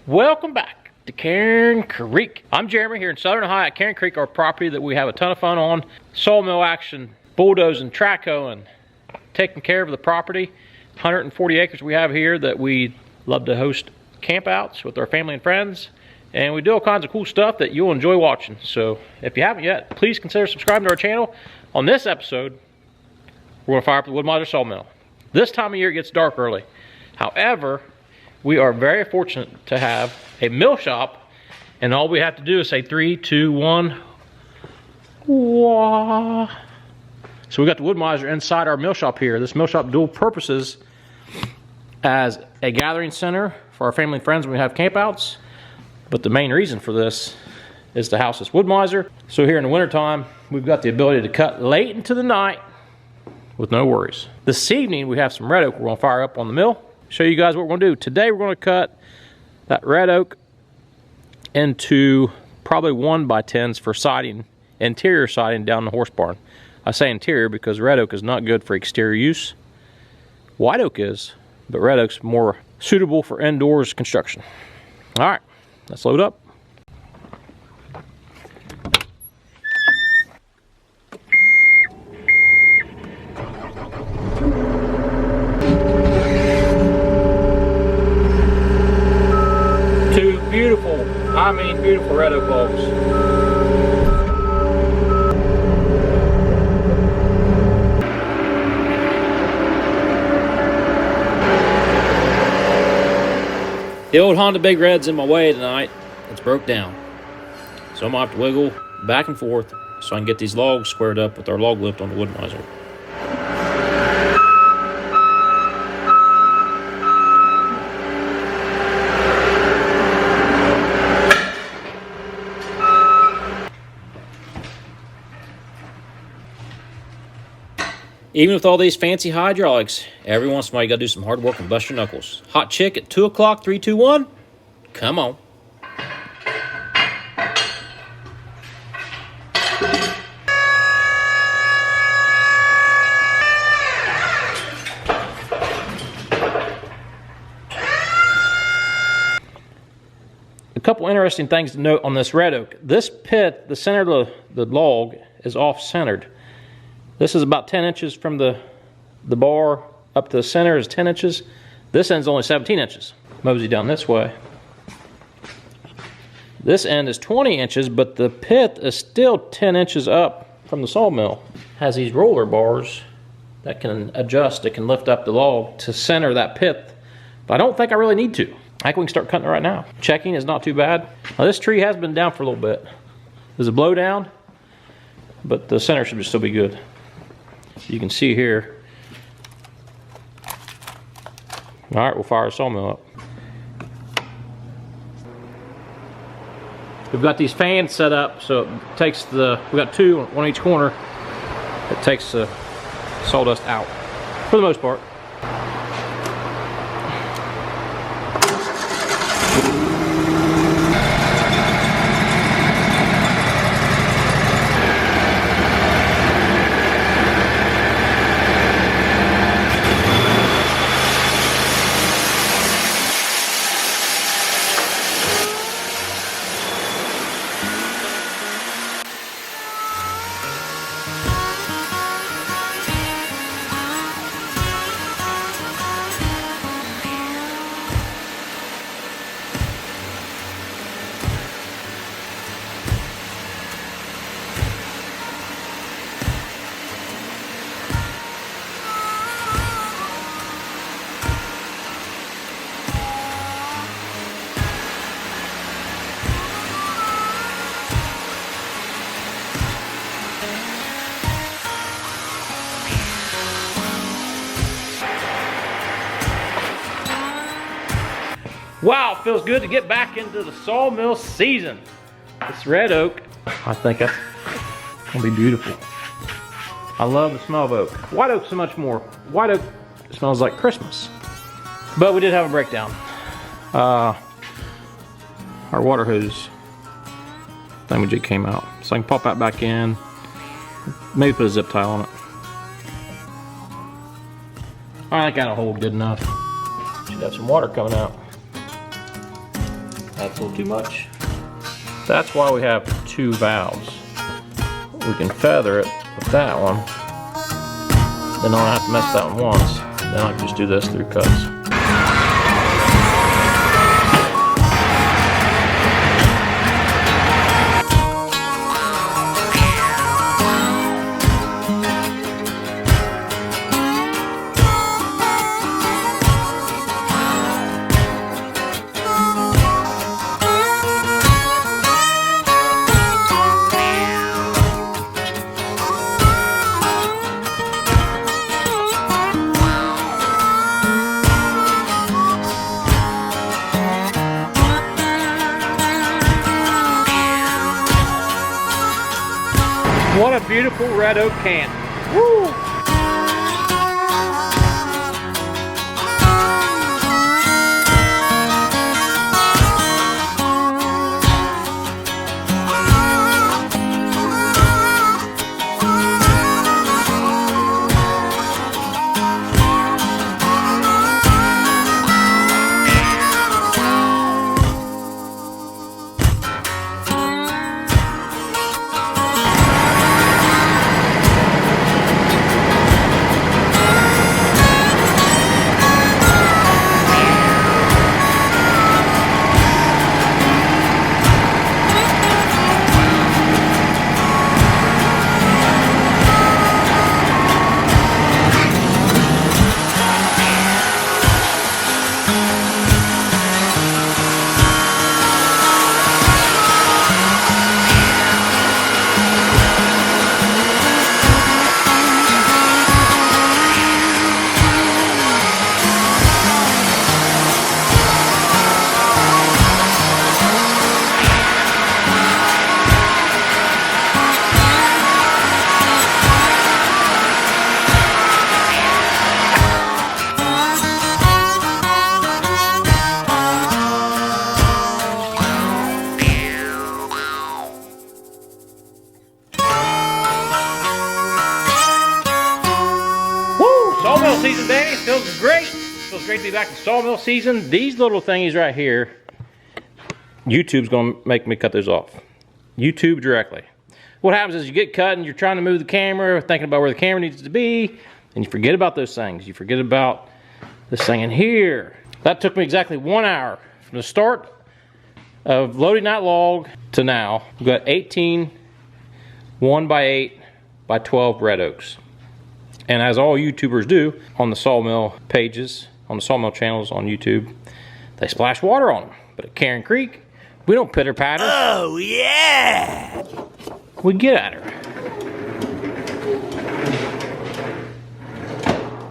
Welcome back to Cairn Creek. I'm Jeremy here in Southern Ohio at Cairn Creek, our property that we have a ton of fun on. Sawmill action, bulldozing, trackhoeing, taking care of the property. 140 acres we have here that we love to host campouts with our family and friends. And we do all kinds of cool stuff that you'll enjoy watching. So if you haven't yet, please consider subscribing to our channel. On this episode, we're going to fire up the Woodmizer sawmill. This time of year it gets dark early. However, we are very fortunate to have a mill shop, and all we have to do is say 3, 2, 1. Wah. So we got the Woodmizer inside our mill shop here. This mill shop dual purposes as a gathering center for our family and friends when we have campouts. But the main reason for this is to house this Woodmizer. So here in the wintertime, we've got the ability to cut late into the night with no worries. This evening, we have some red oak we're gonna fire up on the mill. Show you guys what we're gonna do. Today, we're gonna cut that red oak into probably 1x10s for siding, interior siding down the horse barn. I say interior because red oak is not good for exterior use. White oak is, but red oak's more suitable for indoors construction. All right, let's load up. Two beautiful, I mean beautiful red oak logs. The old Honda Big Red's in my way tonight. It's broke down. So I'm gonna have to wiggle back and forth so I can get these logs squared up with our log lift on the Woodmizer. Even with all these fancy hydraulics, every once in a while you gotta do some hard work and bust your knuckles. Hot chick at 2 o'clock, 3, 2, 1. Come on. A couple interesting things to note on this red oak. This pit, the center of the log is off-centered. This is about 10 inches from the bar up to the center is 10 inches. This end's only 17 inches. Mosey down this way. This end is 20 inches, but the pith is still 10 inches up from the sawmill. Has these roller bars that can adjust, it can lift up the log to center that pith. But I don't think I really need to. I think we can start cutting it right now. Checking is not too bad. Now this tree has been down for a little bit. There's a blow down, but the center should still be good. You can see here. All right, we'll fire the sawmill up. We've got these fans set up, so it takes we got two on each corner. It takes the sawdust out for the most part. Wow, it feels good to get back into the sawmill season. This red oak, I think that's gonna be beautiful. I love the smell of oak. White oak so much more. White oak smells like Christmas. But we did have a breakdown. Our water hose thingamajig came out. So I can pop that back in. Maybe put a zip tie on it. I think that'll hold good enough. Should have some water coming out. That's a little too much. That's why we have 2 valves. We can feather it with that one. Then I don't have to mess that one once. Then I can just do this through cuts. What a beautiful red oak can. Woo! Sawmill season, Danny. Feels great. Feels great to be back in sawmill season. These little thingies right here, YouTube's gonna make me cut those off. YouTube directly. What happens is you get cut and you're trying to move the camera, thinking about where the camera needs to be, and you forget about those things. You forget about this thing in here. That took me exactly 1 hour from the start of loading that log to now. We've got 18 1x8 by 12 red oaks. And as all YouTubers do on the sawmill pages, on the sawmill channels on YouTube, they splash water on them. But at Cairn Creek, we don't pitter patter. Oh, yeah! We get at her.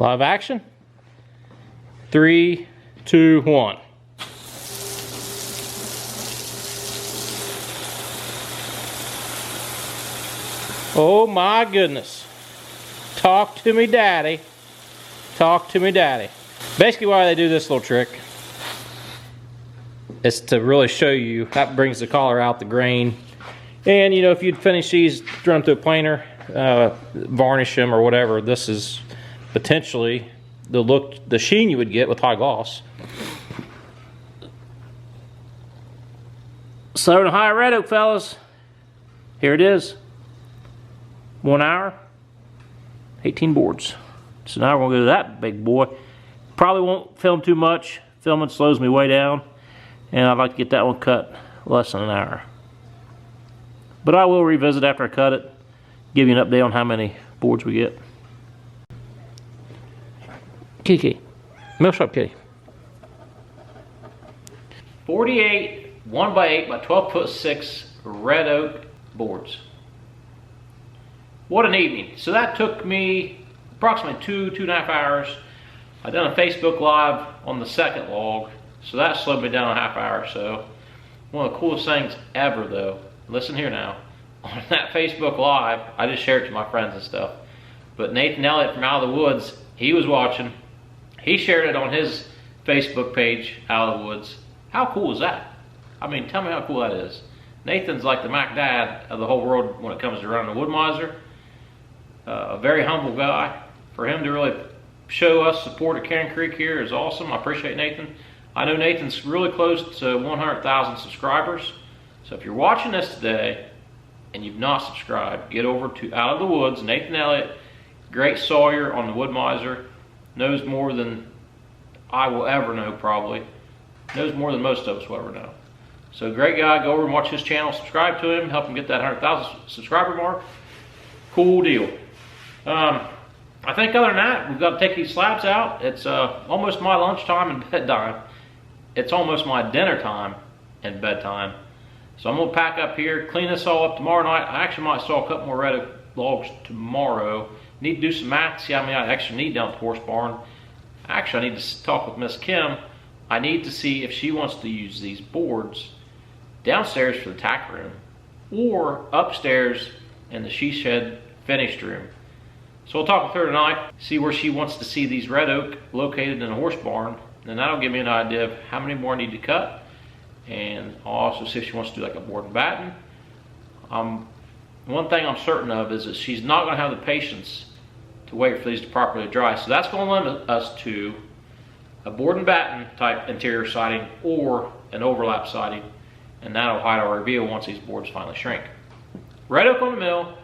Live action. 3, 2, 1. Oh my goodness. Talk to me, daddy. Talk to me, daddy. Basically why they do this little trick is to really show you, that brings the collar out, the grain. And you know, if you'd finish these, run them through a planer, varnish them or whatever, this is potentially the look, the sheen you would get with high gloss. So to high red oak, fellas, here it is. 1 hour, 18 boards. So now we're gonna go to that big boy. Probably won't film too much. Filming slows me way down. And I'd like to get that one cut less than an hour. But I will revisit after I cut it. Give you an update on how many boards we get. Kitty, mill shop kitty. 48 1x8 by 12'6" red oak boards. What an evening. So that took me approximately 2.5 hours. I done a Facebook Live on the second log, so that slowed me down a half hour or so. One of the coolest things ever though, listen here now, on that Facebook Live, I just shared it to my friends and stuff, but Nathan Elliott from Out of the Woods, he was watching. He shared it on his Facebook page, Out of the Woods. How cool is that? I mean, tell me how cool that is. Nathan's like the Mac Dad of the whole world when it comes to running a Woodmizer. A very humble guy. For him to really show us support at Cairn Creek here is awesome. I appreciate Nathan. I know Nathan's really close to 100,000 subscribers. So if you're watching this today and you've not subscribed, get over to Out of the Woods. Nathan Elliott, great sawyer on the Woodmizer, knows more than I will ever know probably. Knows more than most of us will ever know. So great guy, go over and watch his channel, subscribe to him, help him get that 100,000 subscriber mark. Cool deal. I think other than that, we've got to take these slabs out. It's almost my lunchtime and bedtime. It's almost my dinner time and bedtime. So I'm gonna pack up here, clean this all up tomorrow night. I actually might saw a couple more red oak logs tomorrow. Need to do some math, see how many I actually need down at the horse barn. Actually, I need to talk with Miss Kim. I need to see if she wants to use these boards downstairs for the tack room or upstairs in the she shed finished room. So we'll talk with her tonight, see where she wants to see these red oak located in a horse barn. And that'll give me an idea of how many more I need to cut. And I'll also see if she wants to do like a board and batten. One thing I'm certain of is that she's not going to have the patience to wait for these to properly dry. So that's going to limit us to a board and batten type interior siding or an overlap siding. And that'll hide our reveal once these boards finally shrink. Red oak on the mill,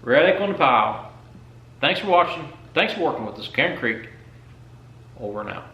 red oak on the pile. Thanks for watching. Thanks for working with us. Cairn Creek, over and out.